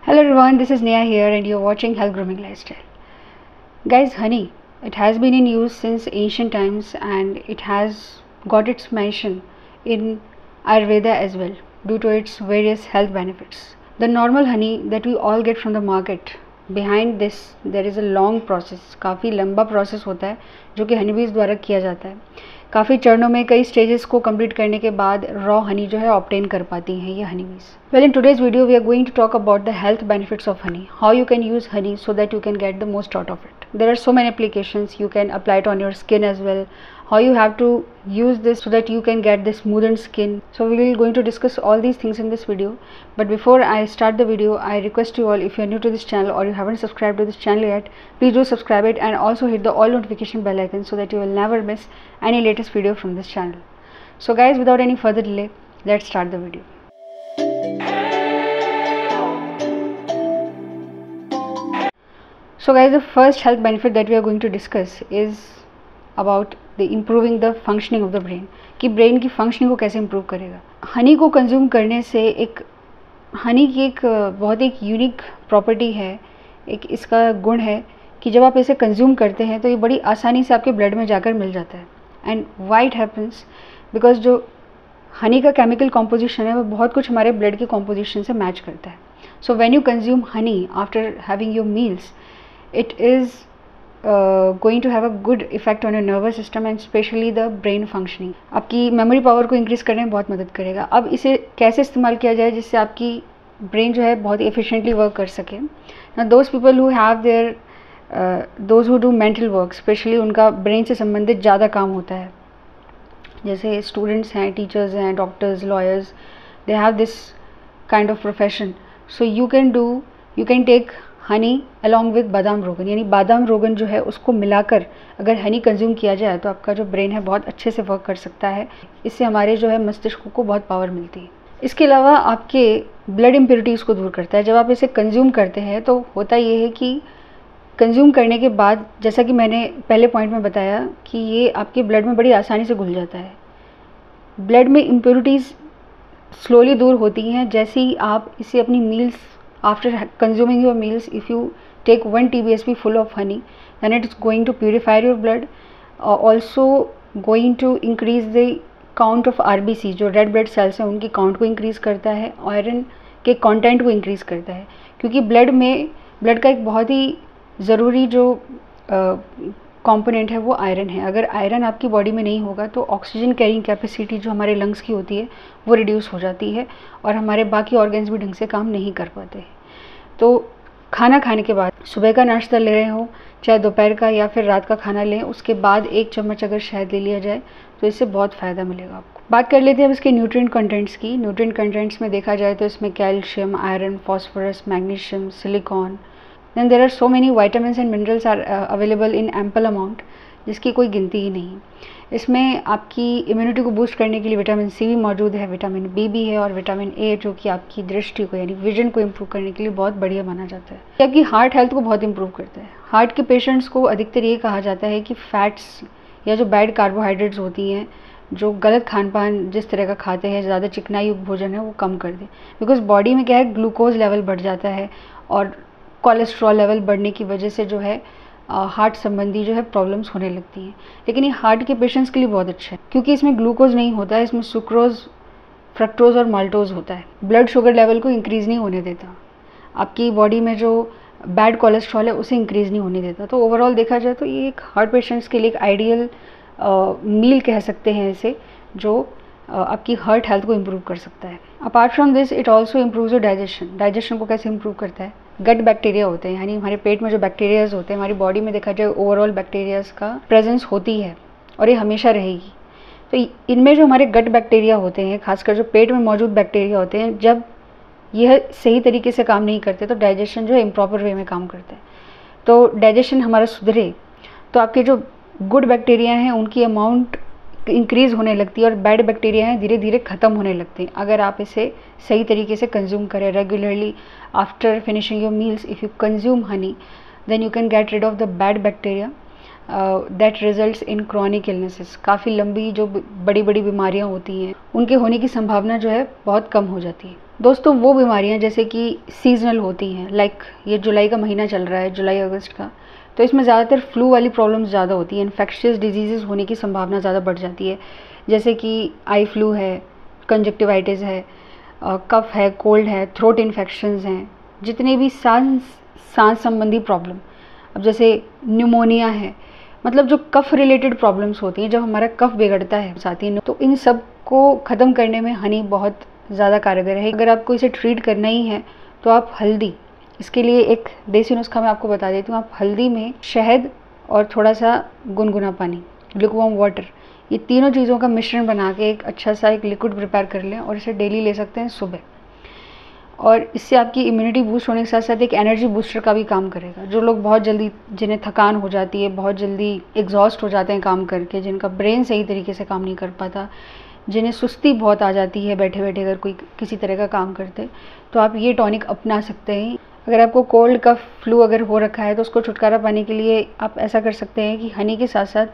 Hello everyone, this is Neha here and you're watching Health Grooming Lifestyle. Guys, honey, it has been in use since ancient times and it has got its mention in Ayurveda as well due to its various health benefits. The normal honey that we all get from the market, behind this there is a long process, काफ़ी लंबा process होता है जो कि honeybees द्वारा किया जाता है. काफ़ी चरणों में कई स्टेजेस को कंप्लीट करने के बाद रॉ हनी जो है ऑब्टेन कर पाती हैं ये honeybees. Well, in today's video we are going to talk about the health benefits of honey, how you can use honey so that you can get the most out of it. There are so many applications. You can apply it on your skin as well. How you have to use this so that you can get the smoothened skin. So we will going to discuss all these things in this video. But before I start the video, I request you all, if you are new to this channel or you haven't subscribed to this channel yet, please do subscribe it and also hit the all notification bell icon so that you will never miss any latest video from this channel. So guys, without any further delay, let's start the video. So guys, the first health benefit that we are going to discuss is about the improving the functioning of the brain, कि brain की functioning को कैसे improve करेगा. हनी को consume करने से हनी की एक बहुत एक यूनिक प्रॉपर्टी है, एक इसका गुण है कि जब आप इसे कंज्यूम करते हैं तो ये बड़ी आसानी से आपके ब्लड में जाकर मिल जाता है. And why it happens, because जो हनी का केमिकल कॉम्पोजिशन है वो बहुत कुछ हमारे ब्लड के कॉम्पोजिशन से मैच करता है. So when you consume Honey after having your meals, it is going to have a good effect on your nervous system and especially the brain functioning. आपकी मेमोरी पावर को इंक्रीज़ करने में बहुत मदद करेगा. अब इसे कैसे इस्तेमाल किया जाए जिससे आपकी ब्रेन जो है बहुत एफिशिएंटली वर्क कर सके. Those people who have their those who do mental work, specially उनका ब्रेन से संबंधित ज़्यादा काम होता है, जैसे स्टूडेंट्स हैं, टीचर्स हैं, doctors, lawyers, they have this kind of profession. So you can take honey along with बादाम रोगन, यानी बादाम रोगन जो है उसको मिलाकर अगर हनी कंज्यूम किया जाए तो आपका जो ब्रेन है बहुत अच्छे से वर्क कर सकता है. इससे हमारे जो है मस्तिष्क को बहुत पावर मिलती है. इसके अलावा आपके ब्लड इम्प्योरिटीज़ को दूर करता है. जब आप इसे कंज्यूम करते हैं तो होता ये है कि कंज्यूम करने के बाद, जैसा कि मैंने पहले पॉइंट में बताया, कि ये आपके ब्लड में बड़ी आसानी से घुल जाता है. ब्लड में इम्प्योरिटीज़ स्लोली दूर होती हैं जैसे ही आप इसे अपनी meals, after consuming your meals, if you take 1 TBSP full of honey, then it is going to purify your blood, also going to increase the count of RBC, जो red blood cells हैं उनकी count को increase करता है, iron के content को increase करता है, क्योंकि ब्लड का एक बहुत ही ज़रूरी जो कंपोनेंट है वो आयरन है. अगर आयरन आपकी बॉडी में नहीं होगा तो ऑक्सीजन कैरिंग कैपेसिटी जो हमारे लंग्स की होती है वो रिड्यूस हो जाती है और हमारे बाकी ऑर्गन्स भी ढंग से काम नहीं कर पाते. तो खाना खाने के बाद, सुबह का नाश्ता ले रहे हो, चाहे दोपहर का या फिर रात का खाना लें, उसके बाद 1 चम्मच अगर शहद ले लिया जाए तो इससे बहुत फ़ायदा मिलेगा आपको. बात कर लेते हैं अब इसके न्यूट्रिएंट कंटेंट्स की. न्यूट्रिएंट कंटेंट्स में देखा जाए तो इसमें calcium, iron, phosphorus, magnesium, silicon, then there are so many vitamins and minerals are available in ample amount, जिसकी कोई गिनती ही नहीं. इसमें आपकी इम्यूनिटी को बूस्ट करने के लिए विटामिन सी भी मौजूद है, विटामिन बी भी है और विटामिन ए जो कि आपकी दृष्टि को यानी विजन को इम्प्रूव करने के लिए बहुत बढ़िया माना जाता है. जबकि हार्ट हेल्थ को बहुत इम्प्रूव करता है. हार्ट के पेशेंट्स को अधिकतर ये कहा जाता है कि फैट्स या जो बैड कार्बोहाइड्रेट्स होती हैं, जो गलत खान पान जिस तरह का खाते हैं, ज़्यादा चिकनाई युक्त भोजन है, वो कम कर दें. बिकॉज बॉडी में क्या है, ग्लूकोज लेवल बढ़ जाता है और कोलेस्ट्रॉल लेवल बढ़ने की वजह से जो है हार्ट संबंधी जो है प्रॉब्लम्स होने लगती हैं. लेकिन ये हार्ट के पेशेंट्स के लिए बहुत अच्छा है क्योंकि इसमें ग्लूकोज नहीं होता है, इसमें सुक्रोज, फ्रक्टोज और माल्टोज होता है. ब्लड शुगर लेवल को इंक्रीज़ नहीं होने देता, आपकी बॉडी में जो बैड कोलेस्ट्रॉल है उसे इंक्रीज़ नहीं होने देता. तो ओवरऑल देखा जाए तो ये एक हार्ट पेशेंट्स के लिए एक आइडियल मील कह सकते हैं इसे, जो आपकी हार्ट हेल्थ को इम्प्रूव कर सकता है. Apart from this it also improves your digestion. Digestion को कैसे इम्प्रूव करता है? गट बैक्टीरिया होते हैं, यानी हमारे पेट में जो बैक्टीरियाज होते हैं, हमारी बॉडी में देखा जाए ओवरऑल बैक्टीरियाज का प्रेजेंस होती है और ये हमेशा रहेगी. तो इनमें जो हमारे गट बैक्टीरिया होते हैं, खासकर जो पेट में मौजूद बैक्टीरिया होते हैं, जब यह सही तरीके से काम नहीं करते तो डाइजेशन जो है इम्प्रॉपर वे में काम करते हैं. तो डाइजेशन हमारा सुधरे तो आपके जो गुड बैक्टीरिया हैं उनकी अमाउंट इंक्रीज़ होने लगती है और बैड बैक्टीरिया हैं धीरे धीरे ख़त्म होने लगते हैं. अगर आप इसे सही तरीके से कंज्यूम करें regularly after finishing your meals, if you consume honey, then you can get rid of the bad bacteria that results in chronic illnesses. काफ़ी लंबी जो बड़ी बड़ी बीमारियां होती हैं उनके होने की संभावना जो है बहुत कम हो जाती है. दोस्तों वो बीमारियां जैसे कि सीजनल होती हैं, लाइक ये जुलाई का महीना चल रहा है, जुलाई अगस्त का, तो इसमें ज़्यादातर फ्लू वाली प्रॉब्लम्स ज़्यादा होती हैं, इन्फेक्शियस डिजीज़ होने की संभावना ज़्यादा बढ़ जाती है, जैसे कि आई फ्लू है, कंजक्टिवाइटिस है, कफ है, कोल्ड है, थ्रोट इन्फेक्शंस हैं, जितने भी सांस संबंधी प्रॉब्लम, अब जैसे न्यूमोनिया है, मतलब जो कफ रिलेटेड प्रॉब्लम्स होती हैं, जब हमारा कफ बिगड़ता है साथी, तो इन सब को ख़त्म करने में हनी बहुत ज़्यादा कारगर है। अगर आपको इसे ट्रीट करना ही है तो आप हल्दी, इसके लिए एक देसी नुस्खा मैं आपको बता देती हूँ। आप हल्दी में शहद और थोड़ा सा गुनगुना पानी, लुकवार्म वाटर, ये तीनों चीज़ों का मिश्रण बना के एक अच्छा सा एक लिक्विड प्रिपेयर कर लें और इसे डेली ले सकते हैं सुबह, और इससे आपकी इम्यूनिटी बूस्ट होने के साथ साथ एक एनर्जी बूस्टर का भी काम करेगा। जो लोग बहुत जल्दी, जिन्हें थकान हो जाती है, बहुत जल्दी एग्जॉस्ट हो जाते हैं काम करके, जिनका ब्रेन सही तरीके से काम नहीं कर पाता, जिन्हें सुस्ती बहुत आ जाती है बैठे बैठे अगर कोई किसी तरह का काम करते, तो आप ये टॉनिक अपना सकते हैं। अगर आपको कोल्ड कफ फ्लू अगर हो रखा है तो उसको छुटकारा पाने के लिए आप ऐसा कर सकते हैं कि हनी के साथ साथ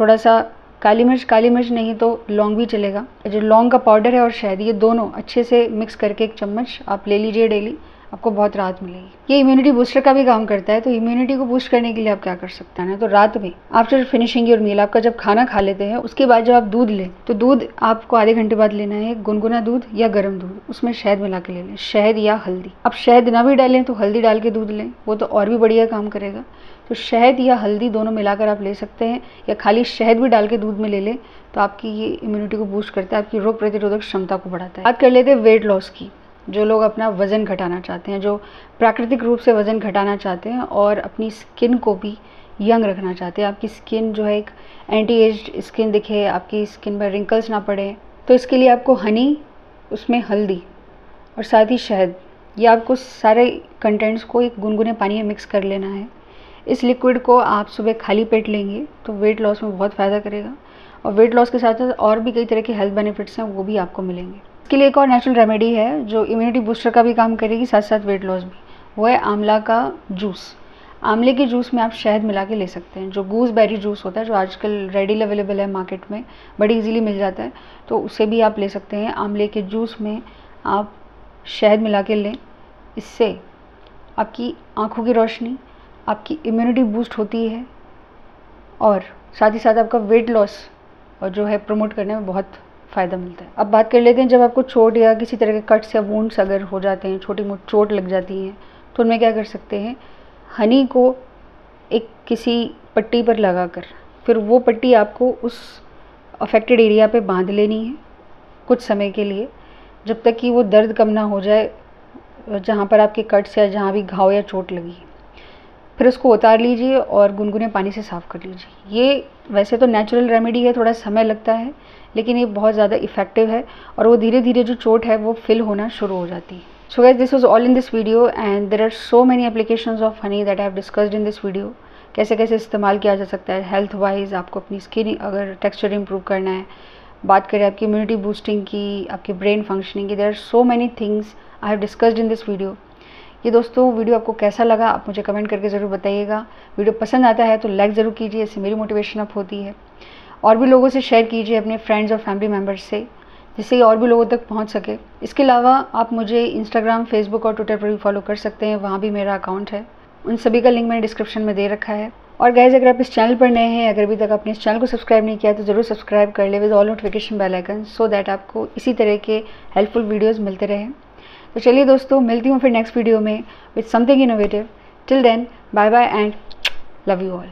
थोड़ा सा काली मिर्च नहीं तो लौंग भी चलेगा, जो लौंग का पाउडर है और शहद, ये दोनों अच्छे से मिक्स करके 1 चम्मच आप ले लीजिए डेली, आपको बहुत राहत मिलेगी। ये इम्यूनिटी बूस्टर का भी काम करता है। तो इम्यूनिटी को बूस्ट करने के लिए आप क्या कर सकते हैं ना, तो रात में आफ्टर फिनिशिंग योर मील, आपका जब खाना खा लेते हैं उसके बाद जब आप दूध लें, तो दूध आपको आधे घंटे बाद लेना है, गुनगुना दूध या गर्म दूध, उसमें शहद मिला के ले लें, शहद या हल्दी। आप शहद ना भी डालें तो हल्दी डाल के दूध लें, वो तो और भी बढ़िया काम करेगा। तो शहद या हल्दी दोनों मिलाकर आप ले सकते हैं, या खाली शहद भी डाल के दूध में ले लें, तो आपकी ये इम्यूनिटी को बूस्ट करता है, आपकी रोग प्रतिरोधक क्षमता को बढ़ाता है। बात कर लेते हैं वेट लॉस की। जो लोग अपना वज़न घटाना चाहते हैं, जो प्राकृतिक रूप से वज़न घटाना चाहते हैं और अपनी स्किन को भी यंग रखना चाहते हैं, आपकी स्किन जो है एक एंटी एज्ड स्किन दिखे, आपकी स्किन पर रिंकल्स ना पड़े, तो इसके लिए आपको हनी, उसमें हल्दी और साथ ही शहद, ये आपको सारे कंटेंट्स को एक गुनगुने पानी में मिक्स कर लेना है। इस लिक्विड को आप सुबह खाली पेट लेंगे तो वेट लॉस में बहुत फ़ायदा करेगा, और वेट लॉस के साथ साथ और भी कई तरह के हेल्थ बेनिफिट्स हैं, वो भी आपको मिलेंगे। इसके लिए एक और नेचुरल रेमेडी है जो इम्यूनिटी बूस्टर का भी काम करेगी, साथ साथ वेट लॉस भी, वो है आंवला का जूस। आंवले के जूस में आप शहद मिला के ले सकते हैं। जो गूसबेरी जूस होता है, जो आजकल रेडी अवेलेबल है मार्केट में, बड़ी इजीली मिल जाता है, तो उसे भी आप ले सकते हैं। आंवले के जूस में आप शहद मिला के लें, इससे आपकी आँखों की रोशनी, आपकी इम्यूनिटी बूस्ट होती है, और साथ ही साथ आपका वेट लॉस और जो है प्रमोट करने में बहुत फ़ायदा मिलता है। अब बात कर लेते हैं, जब आपको चोट या किसी तरह के कट्स या वुंड्स अगर हो जाते हैं, छोटी मोटी चोट लग जाती है, तो उनमें क्या कर सकते हैं, हनी को एक किसी पट्टी पर लगाकर, फिर वो पट्टी आपको उस अफेक्टेड एरिया पे बांध लेनी है कुछ समय के लिए, जब तक कि वो दर्द कम ना हो जाए जहाँ पर आपके कट्स या जहाँ भी घाव या चोट लगी। फिर उसको उतार लीजिए और गुनगुने पानी से साफ़ कर लीजिए। ये वैसे तो नेचुरल रेमेडी है, थोड़ा समय लगता है, लेकिन ये बहुत ज़्यादा इफ़ेक्टिव है, और वो धीरे धीरे जो चोट है वो फिल होना शुरू हो जाती है। So guys, this was all in this video, and there are so many applications of honey that I have discussed in this video. कैसे कैसे इस्तेमाल किया जा सकता है हेल्थ वाइज, आपको अपनी स्किन अगर टेक्सचर इंप्रूव करना है, बात करें आपकी इम्यूनिटी बूस्टिंग की, आपकी ब्रेन फंक्शनिंग की, there are so many things I have discussed in this video. ये दोस्तों वीडियो आपको कैसा लगा आप मुझे कमेंट करके ज़रूर बताइएगा। वीडियो पसंद आता है तो लाइक ज़रूर कीजिए, इससे मेरी मोटिवेशन अप होती है, और भी लोगों से शेयर कीजिए अपने फ्रेंड्स और फैमिली मेम्बर्स से, जिससे और भी लोगों तक पहुंच सके। इसके अलावा आप मुझे इंस्टाग्राम, फेसबुक और ट्विटर पर भी फॉलो कर सकते हैं, वहाँ भी मेरा अकाउंट है, उन सभी का लिंक मैंने डिस्क्रिप्शन में दे रखा है। और गाइज, अगर आप इस चैनल पर नए हैं, अगर अभी तक आपने इस चैनल को सब्सक्राइब नहीं किया तो ज़रूर सब्सक्राइब कर ले with all notification bell icon, so that आपको इसी तरह के हेल्पफुल वीडियोज़ मिलते रहें। तो चलिए दोस्तों, मिलती हूँ फिर नेक्स्ट वीडियो में with something innovative. Till then, bye bye and love you all.